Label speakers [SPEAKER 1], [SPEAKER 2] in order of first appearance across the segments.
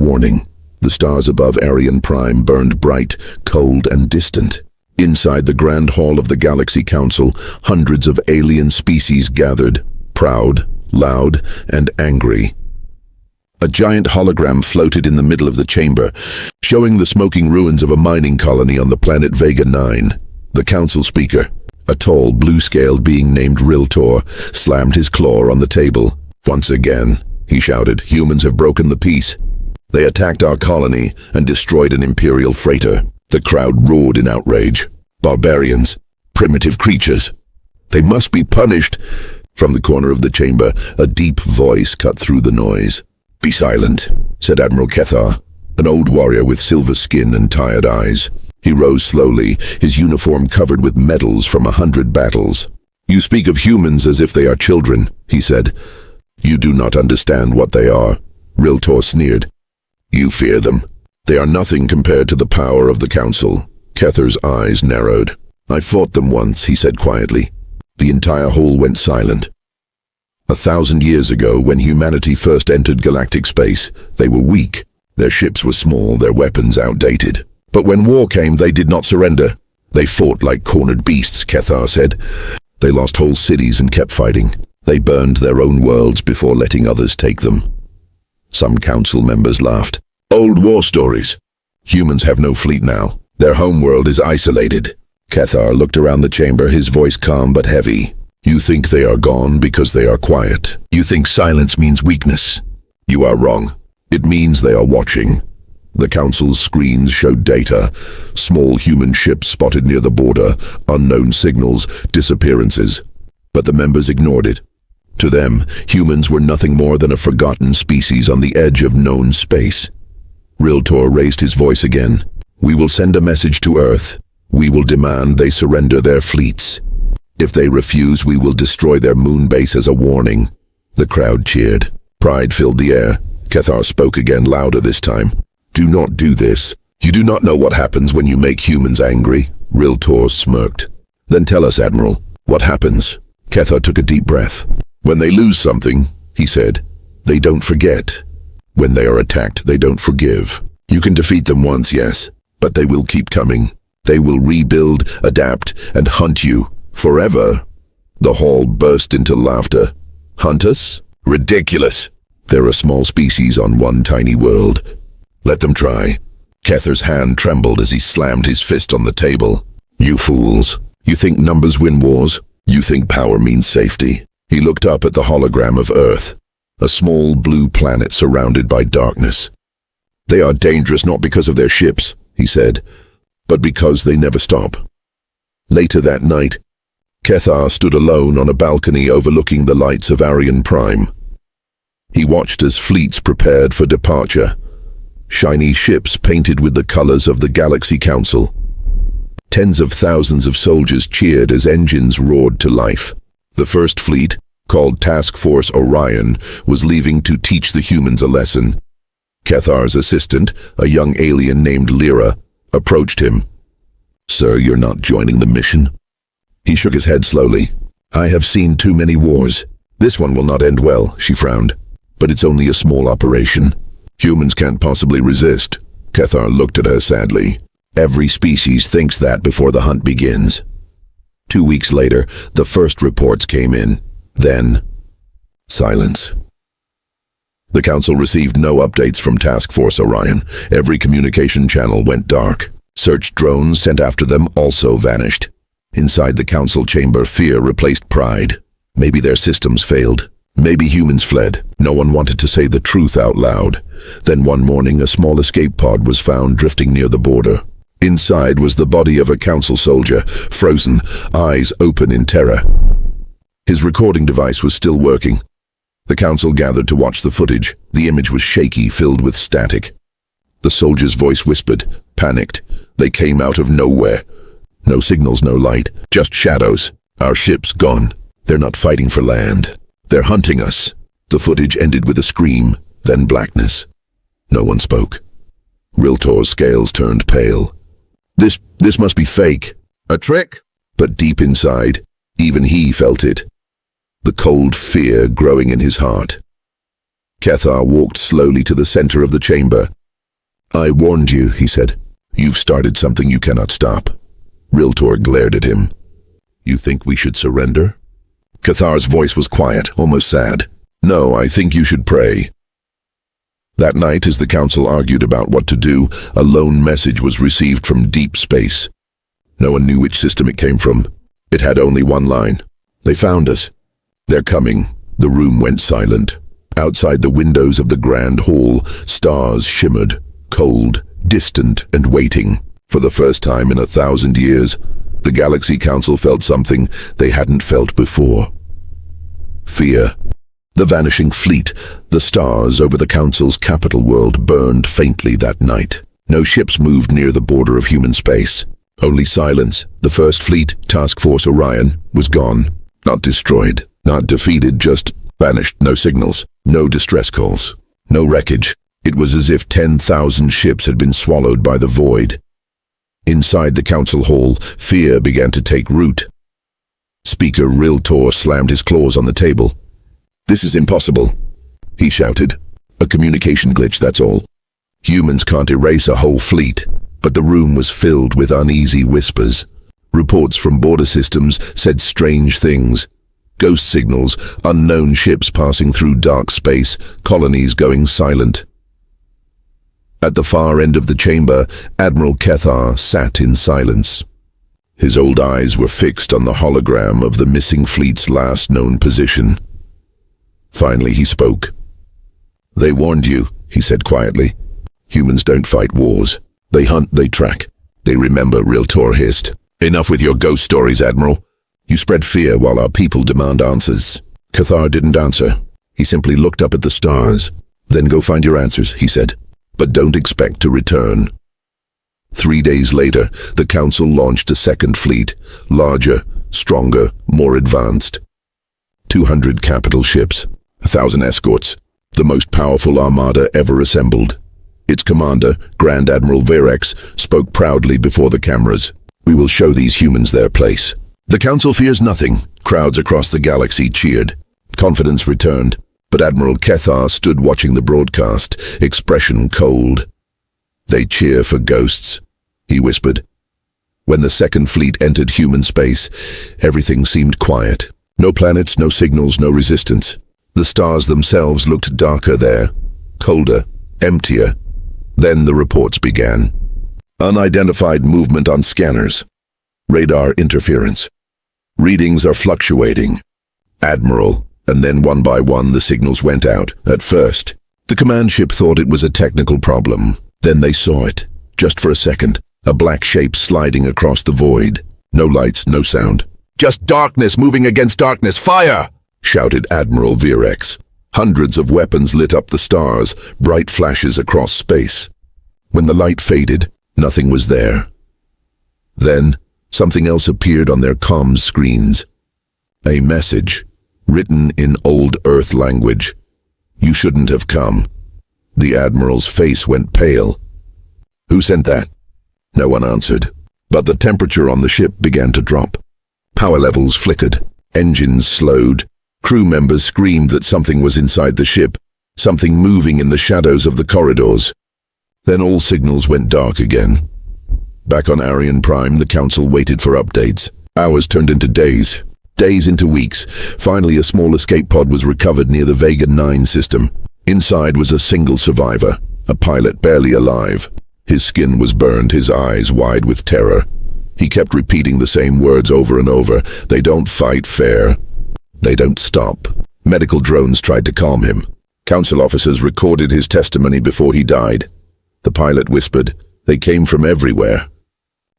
[SPEAKER 1] warning. The stars above Arian Prime burned bright, cold, and distant. Inside the Grand Hall of the Galaxy Council, hundreds of alien species gathered, proud, loud, and angry. A giant hologram floated in the middle of the chamber, showing the smoking ruins of a mining colony on the planet Vega 9. The council speaker, a tall, blue-scaled being named Riltor, slammed his claw on the table. "Once again," he shouted, "humans have broken the peace. They attacked our colony and destroyed an Imperial freighter." The crowd roared in outrage. "Barbarians! Primitive creatures! They must be punished!" From the corner of the chamber, a deep voice cut through the noise. "Be silent," said Admiral Kethar, an old warrior with silver skin and tired eyes. He rose slowly, his uniform covered with medals from 100 battles. "You speak of humans as if they are children," he said. "You do not understand what they are," Riltor sneered. "You fear them. They are nothing compared to the power of the Council." Kethar's eyes narrowed. "I fought them once," he said quietly. The entire hall went silent. 1,000 years ago, when humanity first entered galactic space, they were weak. Their ships were small, their weapons outdated. But when war came, they did not surrender. "They fought like cornered beasts," Kethar said. "They lost whole cities and kept fighting. They burned their own worlds before letting others take them." Some council members laughed. "Old war stories. Humans have no fleet now. Their homeworld is isolated." Kethar looked around the chamber, his voice calm but heavy. "You think they are gone because they are quiet. You think silence means weakness. You are wrong. It means they are watching." The council's screens showed data. Small human ships spotted near the border, unknown signals, disappearances. But the members ignored it. To them, humans were nothing more than a forgotten species on the edge of known space. Riltor raised his voice again. "We will send a message to Earth. We will demand they surrender their fleets. If they refuse, we will destroy their moon base as a warning." The crowd cheered. Pride filled the air. Kethar spoke again, louder this time. "Do not do this. You do not know what happens when you make humans angry." Riltor smirked. "Then tell us, Admiral, what happens?" Kethar took a deep breath. "When they lose something," he said, "they don't forget. When they are attacked, they don't forgive. You can defeat them once, yes, but they will keep coming. They will rebuild, adapt, and hunt you forever." The hall burst into laughter. "Hunt us? Ridiculous. They're a small species on one tiny world. Let them try." Kethar's hand trembled as he slammed his fist on the table. "You fools. You think numbers win wars? You think power means safety?" He looked up at the hologram of Earth, a small blue planet surrounded by darkness. "They are dangerous not because of their ships," he said, "but because they never stop." Later that night, Kethar stood alone on a balcony overlooking the lights of Arian Prime. He watched as fleets prepared for departure. Shiny ships painted with the colors of the Galaxy Council. Tens of thousands of soldiers cheered as engines roared to life. The first fleet, called Task Force Orion, was leaving to teach the humans a lesson. Kethar's assistant, a young alien named Lyra, approached him. "Sir, you're not joining the mission?" He shook his head slowly. "I have seen too many wars. This one will not end well," she frowned. "But it's only a small operation. Humans can't possibly resist." Kethar looked at her sadly. "Every species thinks that before the hunt begins." 2 weeks later, the first reports came in. Then, silence. The Council received no updates from Task Force Orion. Every communication channel went dark. Search drones sent after them also vanished. Inside the Council chamber, fear replaced pride. Maybe their systems failed. Maybe humans fled. No one wanted to say the truth out loud. Then one morning, a small escape pod was found drifting near the border. Inside was the body of a Council soldier, frozen, eyes open in terror. His recording device was still working. The Council gathered to watch the footage. The image was shaky, filled with static. The soldier's voice whispered, panicked. They came out of nowhere. No signals, no light, just shadows. "Our ship's gone. They're not fighting for land. They're hunting us." The footage ended with a scream, then blackness. No one spoke. Riltor's scales turned pale. This must be fake. A trick? But deep inside, even he felt it. The cold fear growing in his heart. Kethar walked slowly to the center of the chamber. I warned you, he said. You've started something you cannot stop. Riltor glared at him. You think we should surrender? Cathar's voice was quiet, almost sad. No, I think you should pray. That night, as the council argued about what to do, a lone message was received from deep space. No one knew which system it came from. It had only one line. They found us. They're coming. The room went silent. Outside the windows of the grand hall, stars shimmered, cold, distant, and waiting. For the first time in 1,000 years, the Galaxy Council felt something they hadn't felt before. Fear. The vanishing fleet, the stars over the Council's capital world burned faintly that night. No ships moved near the border of human space. Only silence. The first fleet, Task Force Orion, was gone. Not destroyed, not defeated, just vanished. No signals, no distress calls, no wreckage. It was as if 10,000 ships had been swallowed by the void. Inside the council hall, fear began to take root. Speaker Riltor slammed his claws on the table. This is impossible, he shouted. A communication glitch, that's all. Humans can't erase a whole fleet. But the room was filled with uneasy whispers. Reports from border systems said strange things. Ghost signals, unknown ships passing through dark space, colonies going silent. At the far end of the chamber, Admiral Cathar sat in silence. His old eyes were fixed on the hologram of the missing fleet's last known position. Finally he spoke. They warned you, he said quietly. Humans don't fight wars. They hunt, they track. They remember, Riltor hissed. Enough with your ghost stories, Admiral. You spread fear while our people demand answers. Cathar didn't answer. He simply looked up at the stars. Then go find your answers, he said. But don't expect to return. 3 days later, the Council launched a second fleet. Larger, stronger, more advanced. 200 capital ships, 1,000 escorts. The most powerful armada ever assembled. Its commander, Grand Admiral Virex, spoke proudly before the cameras. We will show these humans their place. The council fears nothing. Crowds across the galaxy cheered. Confidence returned, but Admiral Cathar stood watching the broadcast, expression cold. They cheer for ghosts, he whispered. When the second fleet entered human space, everything seemed quiet. No planets, no signals, no resistance. The stars themselves looked darker there, colder, emptier. Then the reports began. Unidentified movement on scanners. Radar interference. Readings are fluctuating. Admiral, and then one by one the signals went out. At first, the command ship thought it was a technical problem. Then they saw it, just for a second, a black shape sliding across the void. No lights, no sound. Just darkness moving against darkness. Fire! Shouted Admiral Virex. Hundreds of weapons lit up the stars, bright flashes across space. When the light faded, nothing was there. Then, something else appeared on their comms screens. A message, written in old Earth language. You shouldn't have come. The Admiral's face went pale. Who sent that? No one answered. But the temperature on the ship began to drop. Power levels flickered. Engines slowed. Crew members screamed that something was inside the ship, something moving in the shadows of the corridors. Then all signals went dark again. Back on Arian Prime, the Council waited for updates. Hours turned into days, days into weeks. Finally, a small escape pod was recovered near the Vega 9 system. Inside was a single survivor, a pilot barely alive. His skin was burned, his eyes wide with terror. He kept repeating the same words over and over. They don't fight fair. They don't stop. Medical drones tried to calm him. Council officers recorded his testimony before he died. The pilot whispered, they came from everywhere.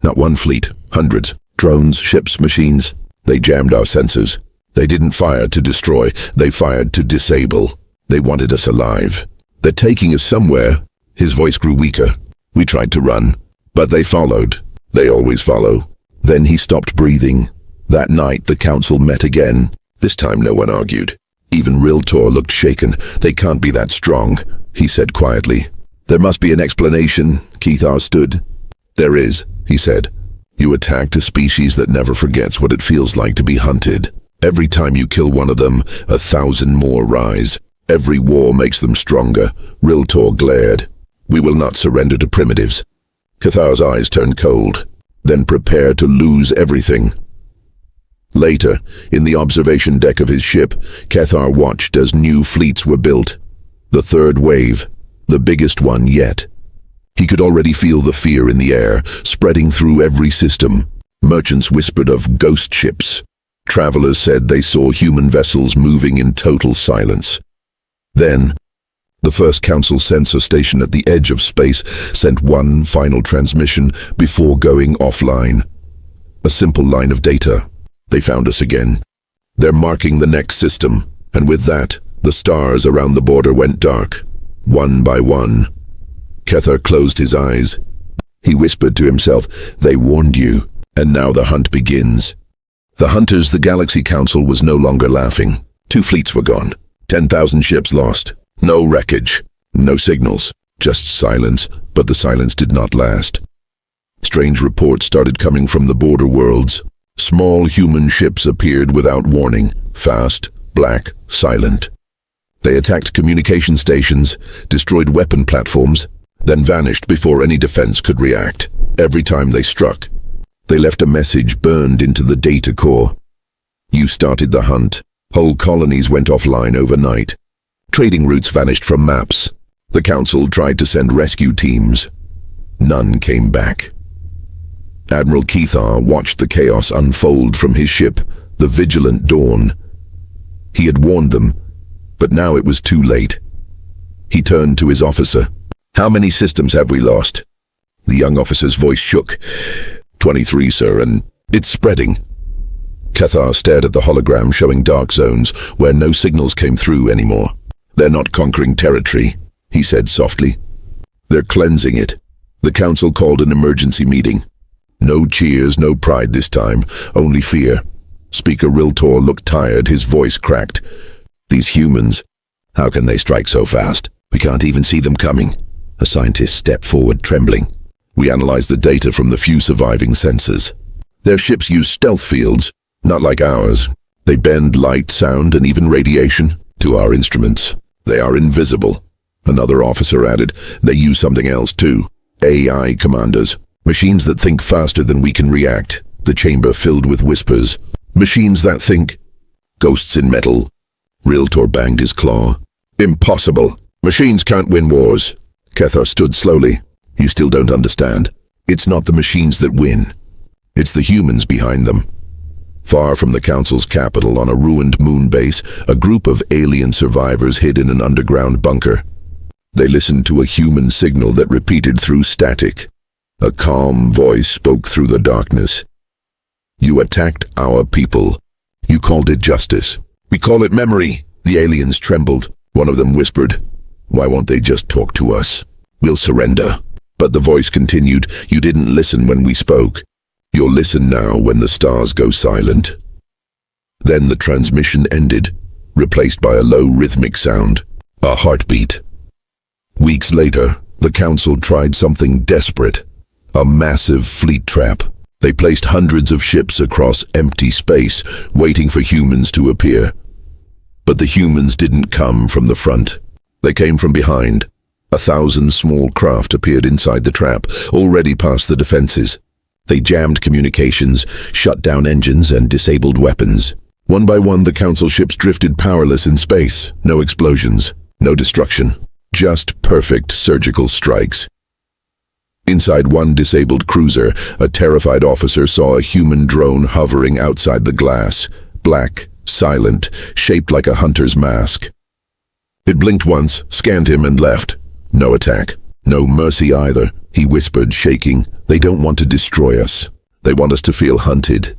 [SPEAKER 1] Not one fleet, hundreds. Drones, ships, machines. They jammed our sensors. They didn't fire to destroy. They fired to disable. They wanted us alive. They're taking us somewhere. His voice grew weaker. We tried to run, but they followed. They always follow. Then he stopped breathing. That night, the council met again. This time no one argued. Even Riltor looked shaken. They can't be that strong, he said quietly. There must be an explanation, Cathar stood. There is, he said. You attacked a species that never forgets what it feels like to be hunted. Every time you kill one of them, 1,000 more rise. Every war makes them stronger. Riltor glared. We will not surrender to primitives. Cathar's eyes turned cold, then prepare to lose everything. Later, in the observation deck of his ship, Cathar watched as new fleets were built. The third wave, the biggest one yet. He could already feel the fear in the air, spreading through every system. Merchants whispered of ghost ships. Travelers said they saw human vessels moving in total silence. Then, the first Council sensor station at the edge of space sent one final transmission before going offline. A simple line of data. They found us again. They're marking the next system, and with that, the stars around the border went dark, one by one. Cathar closed his eyes. He whispered to himself, "They warned you, and now the hunt begins." The hunters, the Galaxy Council, was no longer laughing. 2 fleets were gone, 10,000 ships lost. No wreckage, no signals, just silence, but the silence did not last. Strange reports started coming from the border worlds. Small human ships appeared without warning, fast, black, silent. They attacked communication stations, destroyed weapon platforms, then vanished before any defense could react. Every time they struck, they left a message burned into the data core. You started the hunt. Whole colonies went offline overnight. Trading routes vanished from maps. The Council tried to send rescue teams. None came back. Admiral Cathar watched the chaos unfold from his ship, the Vigilant Dawn. He had warned them, but now it was too late. He turned to his officer. "How many systems have we lost?" The young officer's voice shook. 23, sir, and it's spreading." Cathar stared at the hologram showing dark zones where no signals came through anymore. "They're not conquering territory," he said softly. "They're cleansing it." The Council called an emergency meeting. No cheers, no pride this time, only fear. Speaker Riltor looked tired, his voice cracked. "These humans, how can they strike so fast? We can't even see them coming." A scientist stepped forward, trembling. "We analyzed the data from the few surviving sensors. Their ships use stealth fields, not like ours. They bend light, sound, and even radiation to our instruments. They are invisible." Another officer added, "They use something else too. AI commanders. Machines that think faster than we can react." The chamber filled with whispers. "Machines that think." "Ghosts in metal." Riltor banged his claw. "Impossible. Machines can't win wars." Cathar stood slowly. "You still don't understand. It's not the machines that win. It's the humans behind them." Far from the Council's capital, on a ruined moon base, a group of alien survivors hid in an underground bunker. They listened to a human signal that repeated through static. A calm voice spoke through the darkness. "You attacked our people. You called it justice. We call it memory." The aliens trembled. One of them whispered, "Why won't they just talk to us? We'll surrender." But the voice continued, "You didn't listen when we spoke. You'll listen now when the stars go silent." Then the transmission ended, replaced by a low rhythmic sound, a heartbeat. Weeks later, the Council tried something desperate, a massive fleet trap. They placed hundreds of ships across empty space, waiting for humans to appear. But the humans didn't come from the front. They came from behind. 1,000 small craft appeared inside the trap, already past the defenses. They jammed communications, shut down engines, and disabled weapons. One by one, the Council ships drifted powerless in space. No explosions, no destruction, just perfect surgical strikes. Inside one disabled cruiser, a terrified officer saw a human drone hovering outside the glass, black, silent, shaped like a hunter's mask. It blinked once, scanned him, and left. No attack, no mercy either. He whispered, shaking, "They don't want to destroy us. They want us to feel hunted."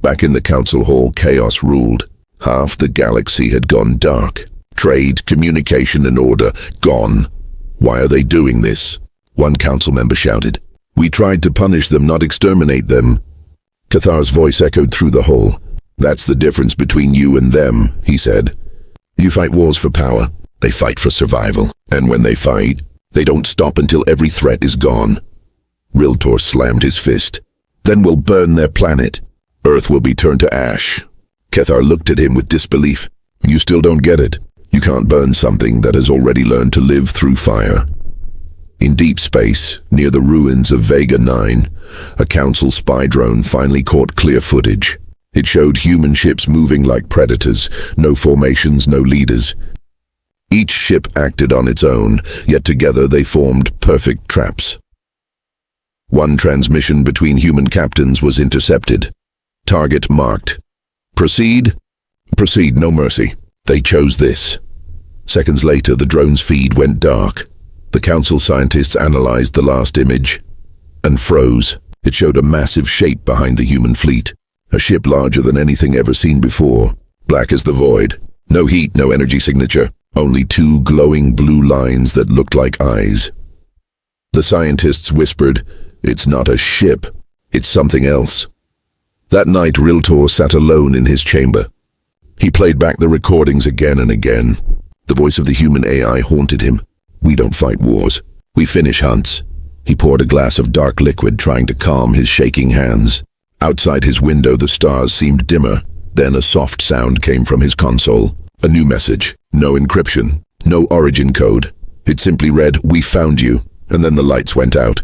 [SPEAKER 1] Back in the Council hall, chaos ruled. Half the galaxy had gone dark. Trade, communication, and order, gone. "Why are they doing this?" One Council member shouted. "We tried to punish them, not exterminate them." Cathar's voice echoed through the hall. "That's the difference between you and them," he said. "You fight wars for power. They fight for survival. And when they fight, they don't stop until every threat is gone." Riltor slammed his fist. "Then we'll burn their planet. Earth will be turned to ash." Cathar looked at him with disbelief. "You still don't get it. You can't burn something that has already learned to live through fire." deep space, near the ruins of Vega 9, a Council spy drone finally caught clear footage. It showed human ships moving like predators, no formations, no leaders. Each ship acted on its own, yet together they formed perfect traps. One transmission between human captains was intercepted. Target marked. Proceed? Proceed, no mercy. They chose this. Seconds later, the drone's feed went dark. The Council scientists analyzed the last image and froze. It showed a massive shape behind the human fleet. A ship larger than anything ever seen before. Black as the void. No heat, no energy signature. Only two glowing blue lines that looked like eyes. The scientists whispered, "It's not a ship. It's something else." That night, Riltor sat alone in his chamber. He played back the recordings again and again. The voice of the human AI haunted him. "We don't fight wars. We finish hunts." He poured a glass of dark liquid, trying to calm his shaking hands. Outside his window, the stars seemed dimmer. Then a soft sound came from his console. A new message. No encryption. No origin code. It simply read, "We found you." And then the lights went out.